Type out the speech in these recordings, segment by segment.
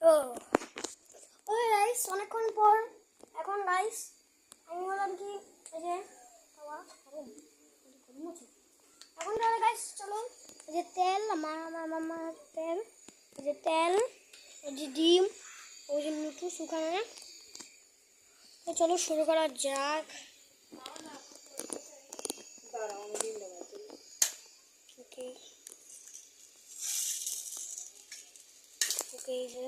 ও ওই গাইস, অনেকক্ষণ পর এখন গাইস আমি বললাম কি এই যে এখন তাহলে গাইস চলো, এই যে তেল আমার তেল, এই যে তেল, এই যে ডিম, ওই যে মুটু শুকানো। তো চলো শুরু করা যাক। ওকে ওকে, এই যে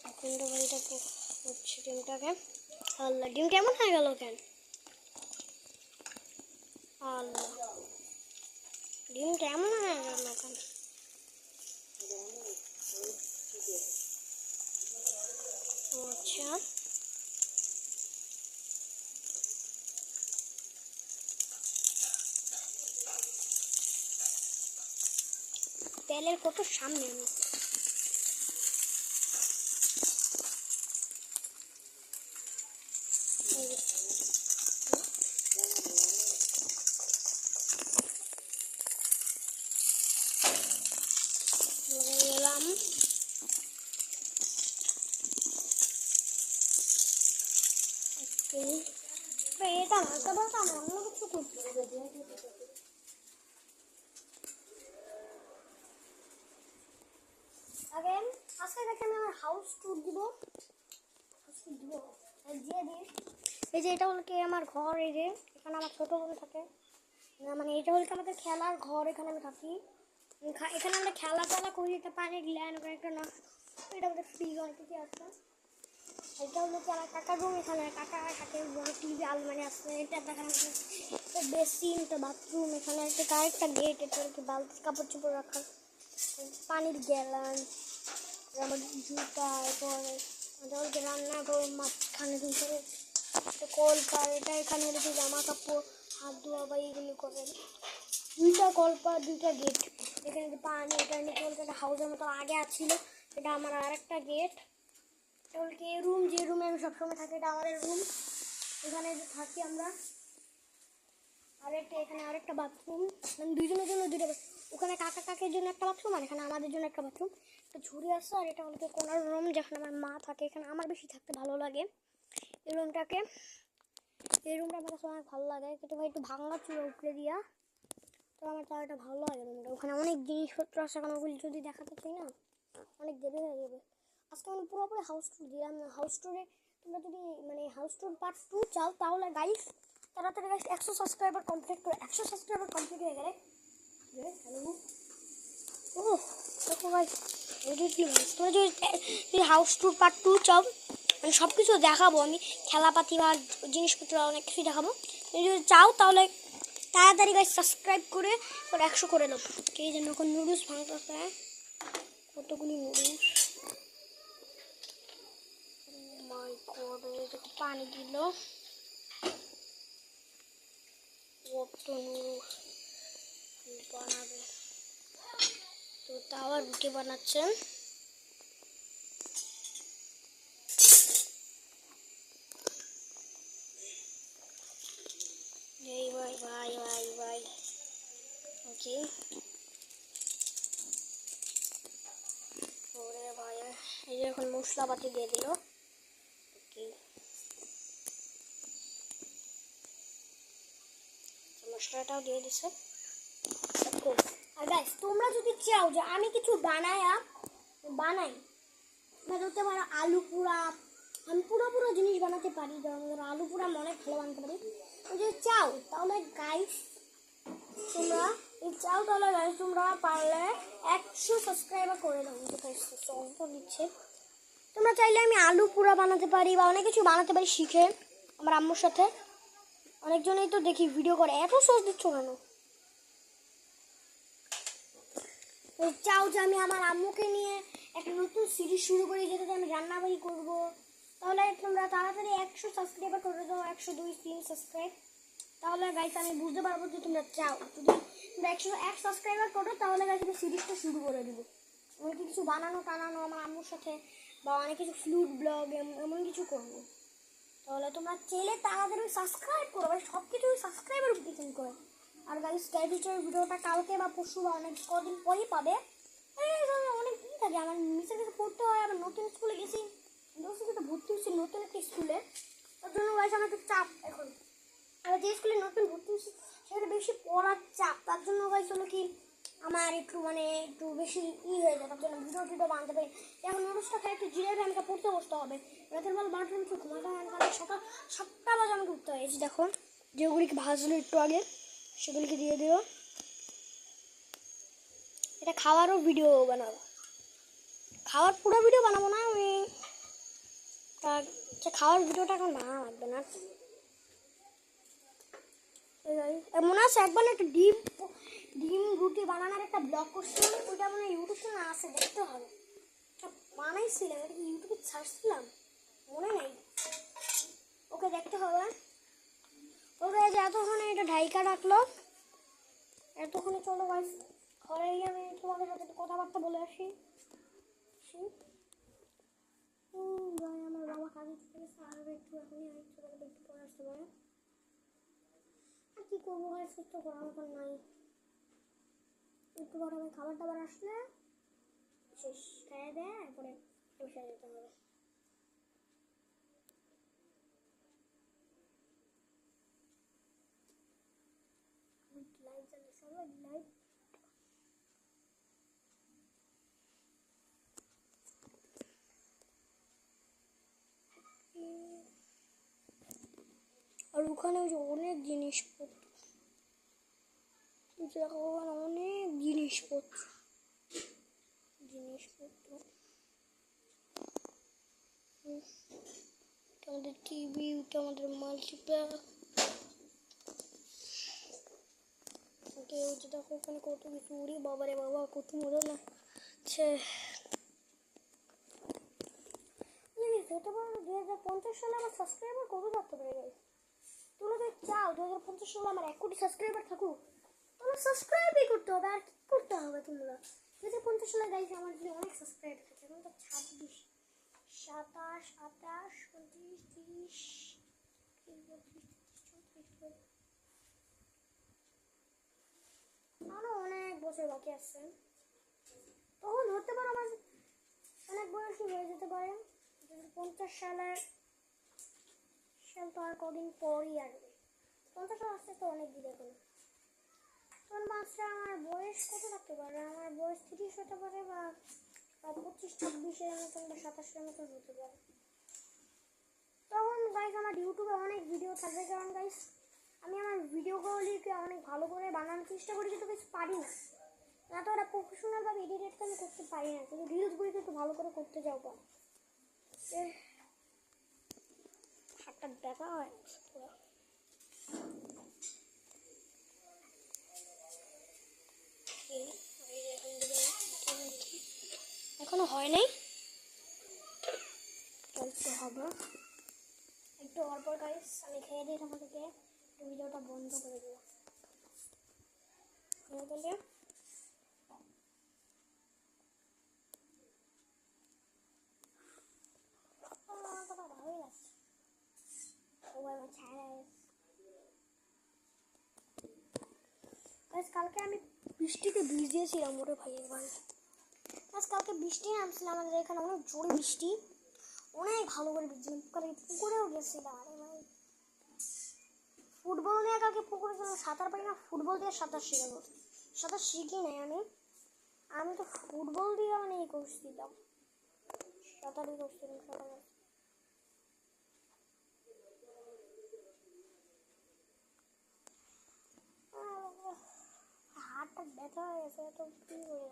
এখন তো বাড়িটা হচ্ছে ডিমটাকে। আল্লাহ, ডিম কেমন হয়ে গেল কেন? আল্লাহ, ডিম কেমন হয়ে গেল কেন? আচ্ছা, তেলের কত সামনে আমি। গেলাম এটা হালকা বলতে আমি অন্য কিছু করছি। আগে আজকে দেখে আমি আমার হাউস ট্যুর দিব। এই যে এটা হলো কি আমার ঘর, এই যে এখানে আমার ছোট বোন থাকে, মানে এটা হলো আমাদের খেলার ঘর, এখানে আমি থাকি। এখানে আমরা খেলা টেলা করি, একটা পানির গ্ল্যান্ড করে একটা না, এটা আমাদের ফ্রি ঘর থেকে আসছে। এটা হলো কি আমার কাকার রুম, এখানে কাকা থাকে, টিভি আলমারি আছে, এটা দেখানো বেসিন, একটা বাথরুম, এখানে একটা আরেকটা গেট, এটা হলো কি বালতি কাপড় চোপড় রাখার, পানির গ্যালান, আমার জুতা, এরপরে এটা হলো কি রান্নাঘর, মাঝখানে ভিতরে কলপার, এটা এখানে হলো কি জামা কাপড় হাত ধোয়া বা এইগুলো করে, দুইটা কলপার, দুইটা গেট, এখানে যে পানি, এটা নিচে হলো একটা হাউসের মতো আগে আছিল, এটা আমার আরেকটা গেট। এটা হলো কি রুম, যে রুমে আমি সবসময় থাকি, এটা আমাদের রুম, এখানে থাকি আমরা। আরেকটা এখানে আরেকটা বাথরুম, মানে দুইজনের জন্য দুইটা, ওখানে কাকা কাকের জন্য একটা বাথরুম, আর এখানে আমাদের জন্য একটা বাথরুম, একটা ঝুড়ি আছে। আর এটা হলো কোনার রুম, যেখানে আমার মা থাকে, এখানে আমার বেশি থাকতে ভালো লাগে এই রুমটা আমার কাছে অনেক ভালো লাগে, কিন্তু ভাই একটু ভাঙা চুলো উপরে দিয়া, তো আমার তাও এটা ভালো লাগে রুমটা। ওখানে অনেক জিনিসপত্র আছে, এখন ওগুলি যদি দেখাতে চাই না অনেক দেরি হয়ে যাবে। আজকে আমি পুরোপুরি হাউস ট্যুর দিলাম না। হাউস ট্যুরে তোমরা যদি মানে হাউস ট্যুর পার্ট 2 চাও, তাহলে গাইস তাড়াতাড়ি গাইস 100 সাবস্ক্রাইবার কমপ্লিট হয়ে গেলে হ্যালো ও দেখো গাইস, তোমরা যদি হাউস ট্যুর পার্ট 2 চাও, মানে সব কিছু দেখাবো আমি, খেলাপাতি বা জিনিসপত্র অনেক কিছু দেখাবো। যদি চাও তাহলে তাড়াতাড়ি গাইস সাবস্ক্রাইব করে 100 করে দাও। কে যেন এখন নুডলস ভাঙতেছে, কতগুলি নুডলস, মাই গড, একটু পানি দিল, কত নুডলস বানাবে। তো তাও আর রুটি বানাচ্ছেন। এই ভাই ভাই ভাই ভাই ওকে, ওরে ভাই, এই যে এখন মশলাপাতি দিয়ে দিল। ওকে, মশলাটাও দিয়ে দিছে। আর গাইস তোমরা যদি চাও যে আমি কিছু বানাই, ধরতে পারো আলু পোড়া, আমি পুরো জিনিস বানাতে পারি, যেমন আলু পোড়া আমি অনেক ভালো বানাতে পারি। যদি চাও তাহলে গাইস তোমরা পারলে 100 সাবস্ক্রাইবার করে দাও। দিচ্ছে, তোমরা চাইলে আমি আলু পোড়া বানাতে পারি বা অনেক কিছু বানাতে পারি শিখে আমার আম্মুর সাথে। অনেকজনেই তো দেখি ভিডিও করে, এত সহজ দিচ্ছ কেন? চাও যে আমি আমার আম্মুকে নিয়ে একটা নতুন সিরিজ শুরু করি, যেটাতে আমি রান্নাবাড়ি করবো, তাহলে তোমরা তাড়াতাড়ি 100 সাবস্ক্রাইবার করে দাও, 100, 2, 3 সাবস্ক্রাইব। তাহলে গাইস আমি বুঝতে পারবো যে তোমরা চাও। যদি তোমরা 101 সাবস্ক্রাইবার করো, তাহলে গাইস আমি সিরিজটা শুরু করে দেবো, অনেক কিছু বানানো টানানো আমার আম্মুর সাথে, বা অনেক কিছু ফ্লুড ব্লগ এমন কিছু করবো। তাহলে তোমরা চাইলে তাড়াতাড়ি সাবস্ক্রাইব করো, সব কিছু সাবস্ক্রাইবের উপর ডিপেন্ড করে। আর গাইস স্ট্যাটিস্টিকের ভিডিওটা কালকে বা পরশু বা অনেক কদিন পরেই পাবে। অনেক দিন থাকে, পড়তে হয়, আবার নতুন স্কুলে গেছি, তো ভর্তি হচ্ছি নতুন একটা স্কুলে, তার জন্য গাইস আমার একটু চাপ এখন। আর যে স্কুলে নতুন ভর্তি হচ্ছি সেখানে বেশি পড়ার চাপ, তার জন্য গাইস হলো কি আমার একটু মানে একটু বেশি হয়ে যায়, তার জন্য ভিডিও টিডিও বানাতে পারি। এখন অনুষ্ঠান খাই একটু জিরে আমাকে পড়তে বসতে হবে, রাতের বেলা বারোটা একটু ঘুমাতে হয়, কারণ সকাল 7টা বাজে আমাকে উঠতে হয়। এই যে দেখো যেগুলিকে ভাজলো একটু আগে সেগুলিকে দিয়ে দিও। এটা খাওয়ারও ভিডিও বানাবো, খাওয়ার পুরো ভিডিও বানাবো না আমি, খাওয়ার ভিডিওটা এখন বানানো লাগবে না। মনে আছে একবার একটা ডিম রুটি বানানোর একটা ব্লগ করছিলাম, ওইটা মানে ইউটিউব চ্যানেল আছে, দেখতে হবে। বানাইছিলাম এটা ইউটিউবে সার্চ দিলাম, মনে নেই, ওকে দেখতে হবে। ওকে যে এতক্ষণে এটা ঢাইকা রাখলো, এতক্ষণে চলো গাইস ঘরে গিয়ে আমি তোমাদের সাথে কথাবার্তা বলে আসি। আমার বাবা কাজে থেকে আর একটু এখনই একটু পরে আসতে পারে। আর কি করবো গাইস, সুস্থ করার মতো নাই, একটু পরে আমি খাবার দাবার আসলে শেষ খাইয়ে দেয় এরপরে বসে যেতে হবে। লাইট জ্বালিয়ে সবাই লাইট, আর ওখানে ওই যে অনেক জিনিসপত্র, অনেক জিনিসপত্র আমাদের টিভি, আমাদের মাল্টিপ্লেয়ার, দেখো ওখানে কত কিছু, উড়ি বাবারে বাবা কত মজা লাগছে। যেতে পারো 2050 সালে আমার সাবস্ক্রাইবার কত থাকতে পারে গাইস? তোমরা যদি চাও 2050 সালে আমার 1 কোটি সাবস্ক্রাইবার থাকুক, তোমরা সাবস্ক্রাইবই করতে হবে, আর কি করতে হবে তোমরা? 2050 সালে গাইস আমার যদি অনেক সাবস্ক্রাইবার থাকে, এখন তো 26, 27, 28, 29, 30, 34, আরো অনেক বছর বাকি আছে, তখন ধরতে পারো আমার অনেক বয়সী হয়ে যেতে পারে। 50 সালের সাল তো আর কদিন পরই আসবে, 50 সাল আসতে তো অনেক দিন এখন। তখন বাচ্চা আমার বয়স কত থাকতে পারে, আমার বয়স 30 হতে পারে, বা 25, 26-এর মতন বা 27-এর মতন হতে পারে। তখন গাইস আমার ইউটিউবে অনেক ভিডিও থাকবে, কারণ গাইস আমি আমার ভিডিওগুলিকে অনেক ভালো করে বানানোর চেষ্টা করি, কিন্তু কিছু পারি না, না তো ওরা প্রফেশনালভাবে এডিট আমি করতে পারি না, কিন্তু রিলসগুলিকে একটু ভালো করে করতে যাও বা হাতটা ব্যথা হয় পুরো। এখনো হয় নাই, চলতে হবে একটু অল্প গাইস, আমি খেয়ে দিয়ে তোমাদেরকে ভিডিওটা বন্ধ করে দেবো। ভালোই লাগছে, কালকে আমি বৃষ্টিতে ভিজিয়েছিলাম ওরে ভাইয়ের ভাই, কালকে বৃষ্টি নামছিল আমাদের এখানে, অনেক জোরে বৃষ্টি, অনেক ভালো করে ভিজছিলাম, পুকুরেও গেছিলাম। আরে ভাই ফুটবল নিয়ে কালকে পুকুরে সাঁতার পারি না, ফুটবল দিয়ে সাঁতার শিখাবো, সাঁতার শিখি নাই আমি তো ফুটবল দিয়ে মানে করছিলাম, সাঁতারই করছিলাম সাঁতার। হাতটা ব্যথা হয়ে গেছে, তো কি করে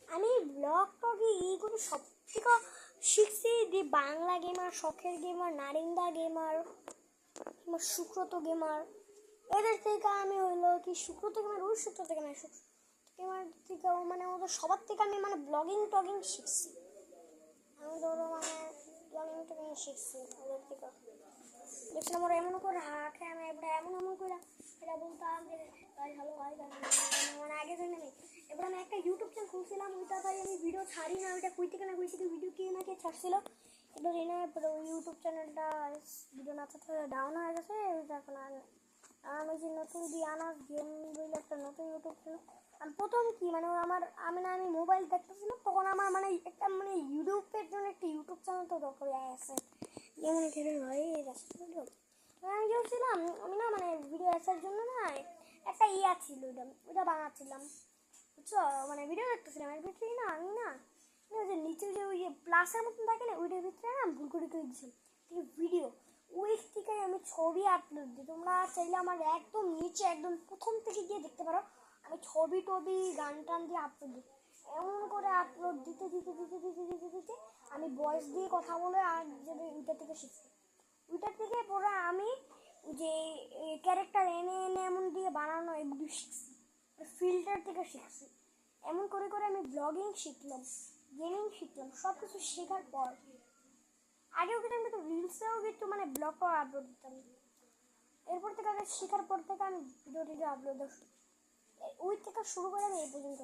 আমি ব্লগ টগে এইগুলো সব থেকে শিখছি, যে বাংলা গেমার, শখের gamer, Narinda gamer, Subrata gamer, এদের থেকে আমি হইলো কি সুব্রত গেমার, ওই সুব্রত গেমার থেকে মানে ওদের সবার থেকে আমি মানে ব্লগিং টগিং শিখছি, আমি ধরো মানে ব্লগিং টগিং শিখছি ওদের থেকে। দেখছিলাম ওরা এমন করে হাঁটে, আমি এমন করে এটা বলতাম যে ভালো হয়, মানে আগে জন্য নেই। এবার আমি একটা ইউটিউব চ্যানেল খুলছিলাম, ওইটা তাই আমি ভিডিও ছাড়ি না, ওইটা কই থেকে ভিডিও কে না কে ছাড়ছিল, এবার এনে ওই ইউটিউব চ্যানেলটা ভিডিও না থাকতে ডাউন হয়ে গেছে, ওইটা এখন আর আর আমি যে নতুন দিয়ানা গেম বলে একটা নতুন ইউটিউব চ্যানেল, আমি প্রথম কি মানে আমি মোবাইল দেখতেছিলাম তখন আমার মানে একটা মানে ইউটিউবের জন্য একটা ইউটিউব চ্যানেল তো দরকার আছে যেমন খেলে হয় আমি বলছিলাম আমি না মানে ভিডিও আসার জন্য না একটা ছিল ওটা বানাচ্ছিলাম বুঝছো, মানে ভিডিও দেখতেছিলাম এর ভিতরে না আমি না যে নিচে যে ওই যে প্লাসের মতন থাকে না ওইটার ভিতরে না ভুল করে দিয়েছি ভিডিও, ওই থেকে আমি ছবি আপলোড দিই। তোমরা চাইলে আমার একদম নিচে একদম প্রথম থেকে গিয়ে দেখতে পারো আমি ছবি টবি গান টান দিয়ে আপলোড দিই। এমন করে আপলোড দিতে দিতে দিতে দিতে দিতে দিতে আমি ভয়েস দিয়ে কথা বলে আর যে ওইটা থেকে শিখছি, ওইটার থেকে পরে আমি যে ক্যারেক্টার এনে এনে এমন দিয়ে বানানো এগুলি শিখছি, ফিল্টার থেকে শিখছি। এমন করে করে আমি ব্লগিং শিখলাম, গেমিং শিখলাম, সব কিছু শেখার পর আগেও কিন্তু আমি তো রিলসেও কিন্তু মানে ব্লগ করে আপলোড দিতাম। এরপর থেকে আগে শেখার পর থেকে আমি ভিডিও আপলোড ওই থেকে শুরু করে আমি এই পর্যন্ত।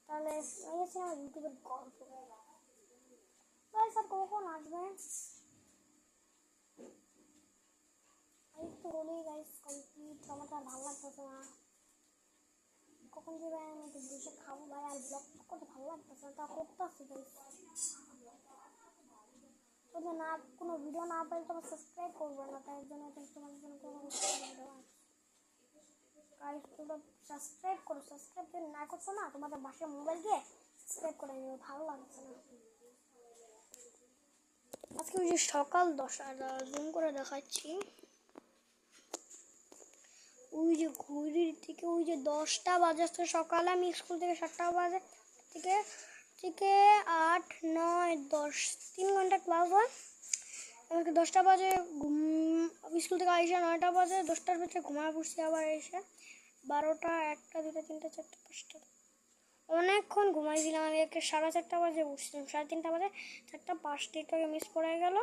তাহলে এই হচ্ছে আমার ইউটিউবের গল্প। ভাই স্যার কখন আসবে? এই তো হলেই গাইস কমপ্লিট, আমার আর ভালো লাগতেছে না। কখন যে ভাই আমি একটু বসে খাবো ভাই, আর ব্লগ করতে ভালো লাগতেছে না, তা করতেছি গাইস। তোমরা না কোনো ভিডিও না পাইলে তোমরা সাবস্ক্রাইব করবে না, তাই জন্য তোমাদের জন্য কোনো ভিডিও গাইস তোমরা সাবস্ক্রাইব করো, সাবস্ক্রাইব যদি না করছো না তোমাদের বাসায় মোবাইল দিয়ে সাবস্ক্রাইব করে নিও, ভালো লাগছে না। আজকে ওই যে সকাল 10টা জুম করে দেখাচ্ছি, ওই যে ঘড়ির থেকে ওই যে 10টা বাজে সকালে, আমি স্কুল থেকে 7টা বাজে থেকে থেকে 8, 9, 10 3 ঘন্টা ক্লাস হয়। আমাকে 10টা বাজে স্কুল থেকে এসে 9টা বাজে 10টার ভিতরে ঘুমায় পড়ছি, আবার এসে 12টা 1টা 2টা 3টা 4টা 5টা অনেকক্ষণ ঘুমাইছিলাম। আমি 4:30 বাজে উঠছিলাম, 3:30 বাজে 4টা 5টাকে মিস পড়ে গেল।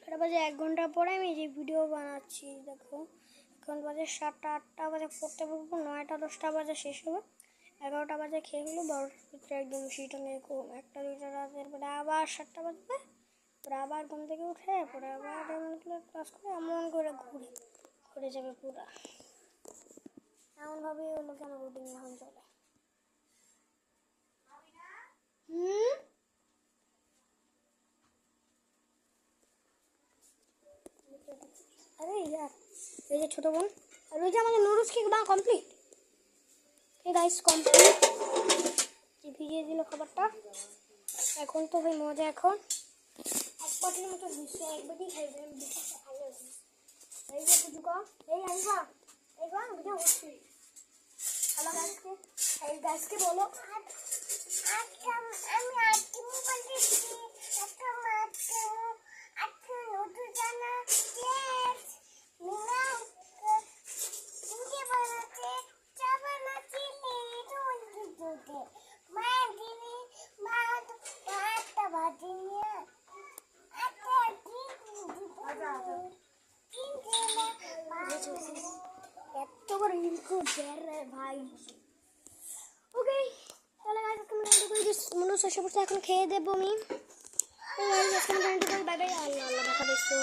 4টা বাজে 1 ঘন্টা পরে আমি যে ভিডিও বানাচ্ছি দেখো, এখন বাজে 7টা 8টা বাজে পড়তে বলবো, 9টা 10টা বাজে শেষ হবে, 11টা বাজে খেয়ে হলো, 12টার ভিতরে একদম সেটা নিয়ে 1টা 2টা রাতের পরে আবার 7টা বাজবে, পরে আবার ঘুম থেকে উঠে পরে আবার ক্লাস করে এমন করে ঘুরে যাবে পুরা। এমনভাবেই হলো কি আমার রুটিন এখন চলে। আরে ইয়ার এই যে ছোট বোন আর ওই যে আমাদের নুডলস কেক বানা কমপ্লিট। এই গাইস কমপ্লিট, যে ভিজিয়ে দিল খাবারটা। এখন তো ভাই মজা, এখন এক পাটির মতো দিচ্ছে, একবারই খাইবে, আমি দুটো খাইয়ে দিই। এই যে বুঝুকা এই আইবা এইবা ভিডিও করছি হ্যালো গাইসকে, এই গাইসকে বলো আজকে আমি আজকে মোবাইল দেখছি, একটা মাত্র আজকে নতুন জানা প্লেস মিনা মুঝে বানাতে চা বানাতে লেট হয়ে মা দিনে মা তো বাজে নিয়ে আচ্ছা এত করে ইনকো বেরে ভাই। ওকে তাহলে গাইস আজকে আমি রেডি করে দিচ্ছি, মনে শেষ পড়ছে, এখন খেয়ে দেবো আমি। গাইস আজকে আমি রেডি করে বাই বাই, আল্লাহ আল্লাহ দেখা দিচ্ছি।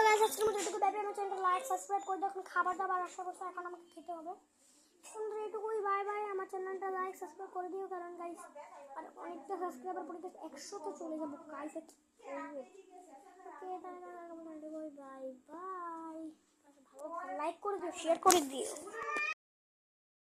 গাইস আজকে আমি রেডি করে বাই বাই, আমার চ্যানেলটা লাইক সাবস্ক্রাইব করে দাও, এখন খাবার দাবার আশা করছো এখন আমাকে খেতে হবে। সুন্দর এইটুকুই, বাই বাই। আমার চ্যানেলটা লাইক সাবস্ক্রাইব করে দিও, কারণ গাইস আর অনেকটা সাবস্ক্রাইবার পরে 100 তো চলে যাবো গাইস। ওকে তাহলে বাই বাই, ভালো লাইক করে দিও, শেয়ার করে দিও।